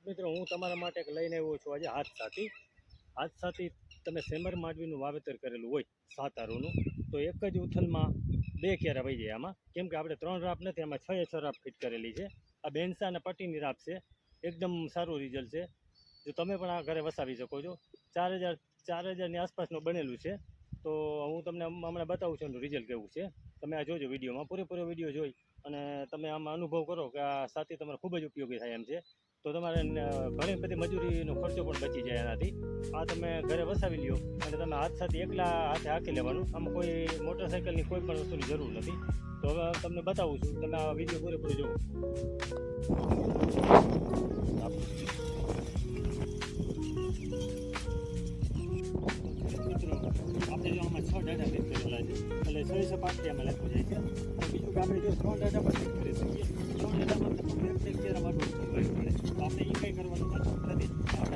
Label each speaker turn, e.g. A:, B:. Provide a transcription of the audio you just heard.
A: મિત્રો હું તમારા માટે લઈને આવ્યો છું આજે હાથ સાથી તમે સેમર માંડવીનું વાવેતર કરેલું હોય સાતારોનું તો એક જ ઉથલમાં 2 ક્યારા વહી જાય આમાં, કેમ કે આપણે 3 રાપ નથી, આમાં 6 રાપ ફિટ કરેલી છે. આ બેન્સા અને પટ્ટીની રાપ છે, એકદમ સારું રિઝલ્ટ છે. જો તમે પણ આ ઘરે વસાવી શકો છો. 4000ની આસપાસનું બનેલું છે. તો હું તમને હમણાં બતાવું છું એનું રિઝલ્ટ કેવું છે. તમે આ જોજો વિડીયોમાં, પૂરેપૂરો વિડીયો જોઈ અને તમે આમાં અનુભવ કરો કે આ સાથી તમારે ખૂબ જ ઉપયોગી થાય એમ છે. તો તમારે ઘણી બધી મજૂરીનો ખર્ચો પણ બચી જાય એનાથી. આ તમે ઘરે વસાવી લ્યો અને તમે હાથ સાથે એકલા હાથે હાંકી લેવાનું. આમાં કોઈ મોટરસાઇકલની કોઈ પણ વસ્તુની જરૂર નથી. તો હવે તમને બતાવું છું, તમે આ વિડીયો પૂરેપૂરો જુઓ. મિત્રો આપણે જો આમાં 6 ડાટા ફિટ કરેલા છે, એટલે 6 પાટી આમાં લખવું જાય છે. બીજું કે આપણે જો 3 ડાટા પણ ફિટ કરી શકીએ. 3 ડાટામાં એક કેરામાં આપણે એ કંઈ કરવાનું નથી.